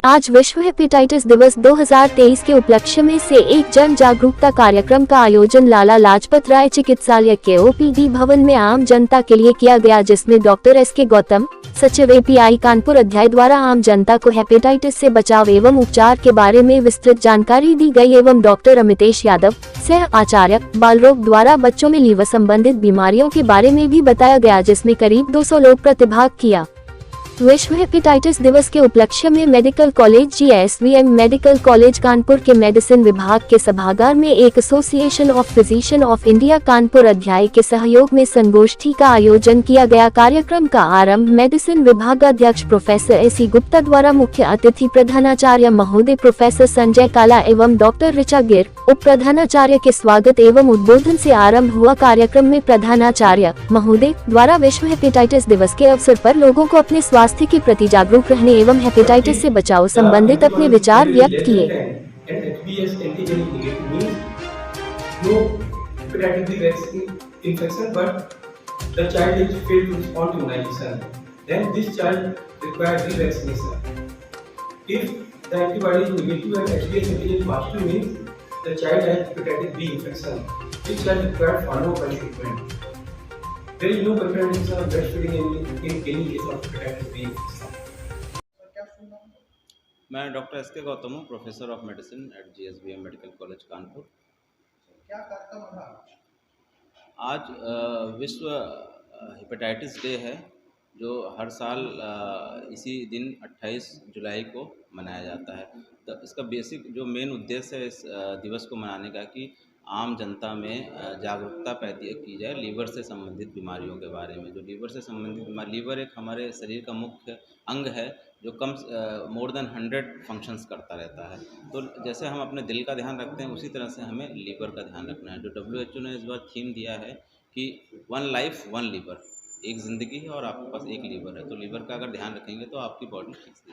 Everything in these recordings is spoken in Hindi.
आज विश्व हेपेटाइटिस दिवस 2023 के उपलक्ष्य में से एक जन जागरूकता कार्यक्रम का आयोजन लाला लाजपत राय चिकित्सालय के ओपीडी भवन में आम जनता के लिए किया गया, जिसमें डॉक्टर एस.के. गौतम, सचिव एपीआई कानपुर अध्याय द्वारा आम जनता को हेपेटाइटिस से बचाव एवं उपचार के बारे में विस्तृत जानकारी दी गई एवं डॉक्टर अमितेश यादव, सह आचार्य बालरोग द्वारा बच्चों में लीवर संबंधित बीमारियों के बारे में भी बताया गया, जिसमें करीब 200 लोग प्रतिभाग किया। विश्व हेपेटाइटिस दिवस के उपलक्ष्य में medical college GSVM medical college Kanpur के मेडिसिन विभाग के सभागार में एक association of physician of India Kanpur अध्याय के सहयोग में संगोष्ठी का आयोजन किया गया। कार्यक्रम का आरंभ मेडिसिन विभाग अध्यक्ष प्रोफेसर एसी गुप्ता द्वारा मुख्य अतिथि प्रधानाचार्य महोदय प्रोफेसर संजय काला एवं डॉक्टर ऋचा गिर उप प्रधानाचार्य के स्वागत एवं उद्बोधन से आरंभ हुआ। कार्यक्रम में प्रधानाचार्य महोदय द्वारा विश्व हेपेटाइटिस दिवस के अवसर पर लोगों को अपने स्वास्थ्य के प्रति जागरूक रहने एवं हेपेटाइटिस से बचाव संबंधित अपने विचार व्यक्त किए। The child has hepatitis B infection. This child requires follow-up treatment. There is no preference of breastfeeding in any case of hepatitis B infection. मैं डॉक्टर एस.के. गौतम हूँ, professor of medicine eight GSVM medical college Kanpur. क्या कार्यक्रम रहा आज विश्व हेपेटाइटिस डे है, जो हर साल इसी दिन 28 जुलाई को मनाया जाता है। तो इसका बेसिक जो मेन उद्देश्य है इस दिवस को मनाने का कि आम जनता में जागरूकता पैदा की जाए लीवर से संबंधित बीमारियों के बारे में। जो लीवर से संबंधित बीमारी, लीवर एक हमारे शरीर का मुख्य अंग है जो कम मोर देन 100 फंक्शंस करता रहता है। तो जैसे हम अपने दिल का ध्यान रखते हैं, उसी तरह से हमें लीवर का ध्यान रखना है। जो WHO ने इस बार थीम दिया है कि 1 लाइफ 1 लीवर, एक ज़िंदगी है और आपके पास एक लीवर है। तो लीवर का अगर ध्यान रखेंगे तो आपकी बॉडी ठीक से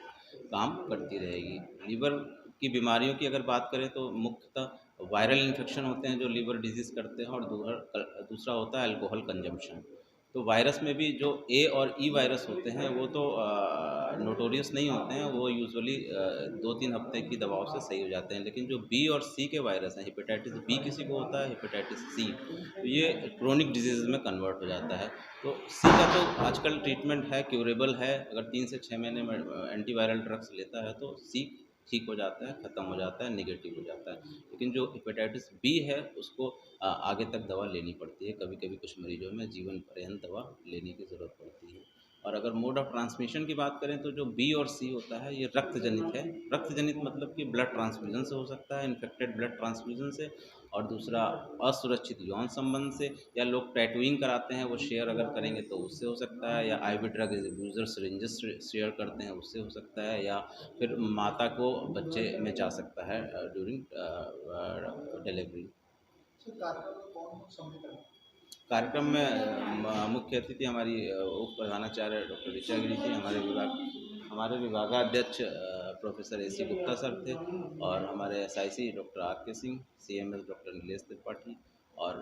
काम करती रहेगी। लीवर की बीमारियों की अगर बात करें तो मुख्यतः वायरल इन्फेक्शन होते हैं जो लीवर डिजीज़ करते हैं, और दूसरा होता है अल्कोहल कंजम्पशन। तो वायरस में भी जो ए और ई वायरस होते हैं वो तो नोटोरियस नहीं होते हैं, वो यूजुअली 2-3 हफ्ते की दवाओं से सही हो जाते हैं। लेकिन जो बी और सी के वायरस हैं, हेपेटाइटिस बी किसी को होता है, हेपेटाइटिस सी, तो ये क्रोनिक डिजीज़ में कन्वर्ट हो जाता है। तो सी का तो आजकल ट्रीटमेंट है, क्यूरेबल है। अगर 3 से 6 महीने में एंटीवायरल ड्रग्स लेता है तो सी ठीक हो जाता है, ख़त्म हो जाता है, नेगेटिव हो जाता है। लेकिन जो हेपेटाइटिस बी है उसको आगे तक दवा लेनी पड़ती है। कभी कभी कुछ मरीजों में जीवन पर्यंत दवा लेने की ज़रूरत पड़ती है। और अगर मोड ऑफ ट्रांसमिशन की बात करें तो जो बी और सी होता है ये रक्त जनित है। रक्त जनित मतलब कि ब्लड ट्रांसफ्यूजन से हो सकता है, इन्फेक्टेड ब्लड ट्रांसफ्यूजन से, और दूसरा असुरक्षित यौन संबंध से, या लोग टैटूइंग कराते हैं वो शेयर अगर करेंगे तो उससे हो सकता है, या IV drug user syringes share करते हैं उससे हो सकता है, या फिर माता को बच्चे में जा सकता है ड्यूरिंग डिलीवरी। कार्यक्रम में मुख्य अतिथि हमारी उप प्रधानाचार्य डॉक्टर ऋचा गिरी थी। हमारे विभागाध्यक्ष प्रोफेसर एसी गुप्ता सर थे, और हमारे SIC doctor R K. Singh, CMS doctor Nilesh Tripathi, और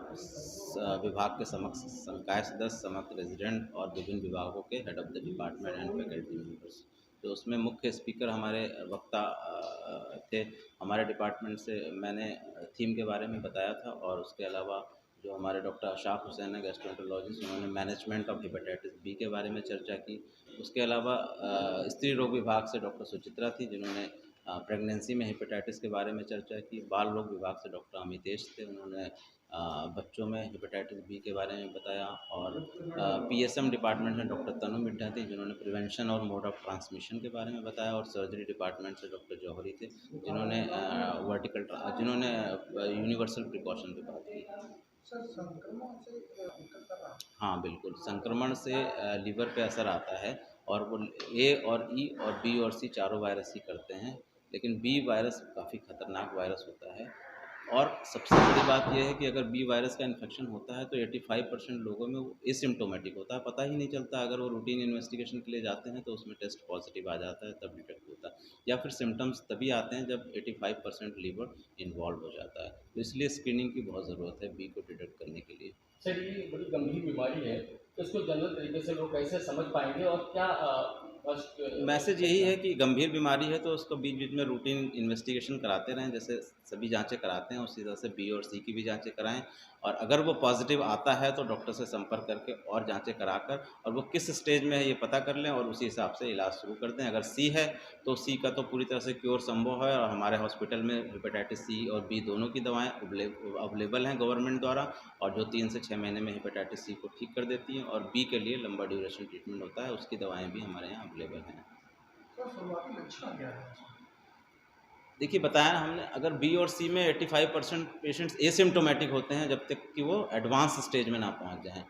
विभाग के समक्ष संकाय सदस्य, समस्त रेजिडेंट और विभिन्न विभागों के head of the department and faculty members. तो उसमें मुख्य स्पीकर हमारे वक्ता थे। हमारे डिपार्टमेंट से मैंने थीम के बारे में बताया था, और उसके अलावा जो हमारे डॉक्टर अशाक हुसैन है गैस्ट्रोएंटरोलॉजिस्ट, उन्होंने मैनेजमेंट ऑफ हेपेटाइटिस बी के बारे में चर्चा की। उसके अलावा स्त्री रोग विभाग से डॉक्टर सुचित्रा थी, जिन्होंने प्रेगनेंसी में हेपेटाइटिस के बारे में चर्चा की। बाल रोग विभाग से डॉक्टर अमितेश थे, उन्होंने बच्चों में हेपेटाइटिस बी के बारे में बताया। और पीएसएम डिपार्टमेंट में डॉक्टर तनु मिड्ढा थी, जिन्होंने प्रिवेंशन और मोड ऑफ ट्रांसमिशन के बारे में बताया। और सर्जरी डिपार्टमेंट से डॉक्टर जौहरी थे, जिन्होंने जिन्होंने यूनिवर्सल प्रिकॉशन पे बात की। हाँ बिल्कुल, संक्रमण से लीवर पे असर आता है, और वो ए और ई और बी और सी चारों वायरस ही करते हैं। लेकिन बी वायरस काफ़ी खतरनाक वायरस होता है। और सबसे बड़ी बात यह है कि अगर बी वायरस का इन्फेक्शन होता है तो 85% लोगों में वो एसिम्प्टोमेटिक होता है, पता ही नहीं चलता। अगर वो रूटीन इन्वेस्टिगेशन के लिए जाते हैं तो उसमें टेस्ट पॉजिटिव आ जाता है, तब डिटेक्ट होता है। या फिर सिम्टम्स तभी आते हैं जब 85% लीवर इन्वॉल्व हो जाता है। तो इसलिए स्क्रीनिंग की बहुत ज़रूरत है बी को डिटेक्ट करने के लिए। सर, ये बड़ी गंभीर बीमारी है, तो इसको जनरल तरीके से लोग कैसे समझ पाएंगे, और क्या मैसेज यही है कि गंभीर बीमारी है तो उसको बीच बीच में रूटीन इन्वेस्टिगेशन कराते रहें, जैसे सभी जांचें कराते हैं उसी तरह से बी और सी की भी जांचें कराएं, और अगर वो पॉजिटिव आता है तो डॉक्टर से संपर्क करके और जांचें कराकर और वो किस स्टेज में है ये पता कर लें और उसी हिसाब से इलाज शुरू कर दें। अगर सी है तो सी का तो पूरी तरह से क्योर संभव है, और हमारे हॉस्पिटल में हेपेटाइटिस सी और बी दोनों की दवाएँ अवेलेबल हैं गवर्नमेंट द्वारा, और जो 3 से 6 महीने में हेपेटाइटिस सी को ठीक कर देती हैं, और बी के लिए लंबा ड्यूरेशन ट्रीटमेंट होता है, उसकी दवाएँ भी हमारे यहाँ अवेलेबल हैं। सर शुरुआती लक्षण क्या है? देखिए बताया ना हमने, अगर बी और सी में 85% पेशेंट्स एसिम्प्टोमेटिक होते हैं जब तक कि वो एडवांस स्टेज में ना पहुंच जाएं।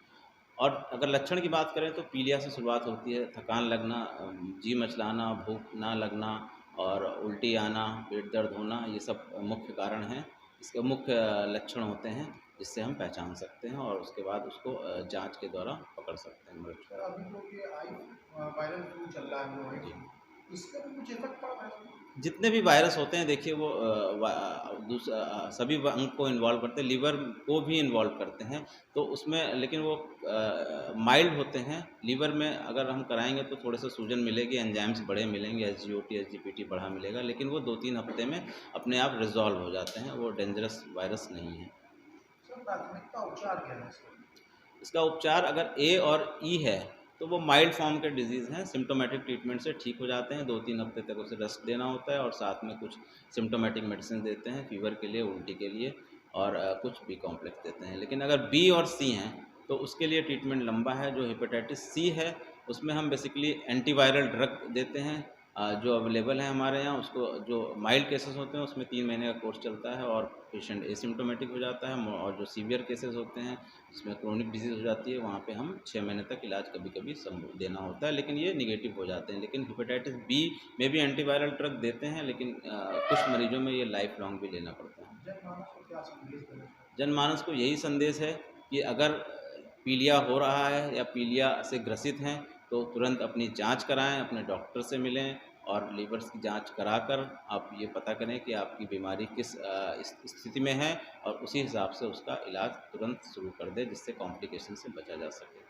और अगर लक्षण की बात करें तो पीलिया से शुरुआत होती है, थकान लगना, जी मचलाना, भूख ना लगना और उल्टी आना, पेट दर्द होना, ये सब मुख्य कारण हैं, इसके मुख्य लक्षण होते हैं जिससे हम पहचान सकते हैं और उसके बाद उसको जांच के द्वारा पकड़ सकते हैं मरीज सर अभी तो ये वायरल फ्लू चल रहा है, को। इसका भी कुछ इफेक्ट पड़ा है? जितने भी वायरस होते हैं देखिए वो सभी अंग को इन्वॉल्व करते हैं, लिवर को भी इन्वॉल्व करते हैं, तो उसमें लेकिन वो माइल्ड होते हैं। लिवर में अगर हम कराएंगे तो थोड़े से सूजन मिलेगी, एंजाइम्स बड़े मिलेंगे, SGOT SGPT बढ़ा मिलेगा, लेकिन वो 2-3 हफ्ते में अपने आप रिजॉल्व हो जाते हैं, वो डेंजरस वायरस नहीं है। सर प्राथमिकता उपचार क्या है इसका? इसका उपचार अगर ए और ई है तो वो माइल्ड फॉर्म के डिजीज़ हैं, सिम्टोमेटिक ट्रीटमेंट से ठीक हो जाते हैं, 2-3 हफ्ते तक उसे रेस्ट देना होता है और साथ में कुछ सिम्टोमेटिक मेडिसिन देते हैं फीवर के लिए, उल्टी के लिए, और कुछ बी कॉम्प्लेक्स देते हैं। लेकिन अगर बी और सी हैं तो उसके लिए ट्रीटमेंट लंबा है। जो हेपेटाइटिस सी है उसमें हम बेसिकली एंटीवायरल ड्रग देते हैं, जो अवेलेबल है हमारे यहाँ, उसको जो माइल्ड केसेस होते हैं उसमें 3 महीने का कोर्स चलता है और पेशेंट एसिम्प्टोमेटिक हो जाता है, और जो सीवियर केसेस होते हैं जिसमें क्रोनिक डिजीज़ हो जाती है वहाँ पे हम 6 महीने तक इलाज कभी कभी देना होता है, लेकिन ये निगेटिव हो जाते हैं। लेकिन हेपेटाइटिस बी में भी एंटीवायरल ड्रग देते हैं, लेकिन कुछ मरीजों में ये लाइफ लॉन्ग भी लेना पड़ता है। जनमानस को क्या संदेश देना चाहिए? जनमानस को यही संदेश है कि अगर पीलिया हो रहा है या पीलिया से ग्रसित हैं तो तुरंत अपनी जांच कराएं, अपने डॉक्टर से मिलें और लीवर्स की जांच कराकर आप ये पता करें कि आपकी बीमारी किस स्थिति में है और उसी हिसाब से उसका इलाज तुरंत शुरू कर दें जिससे कॉम्प्लिकेशन से बचा जा सके।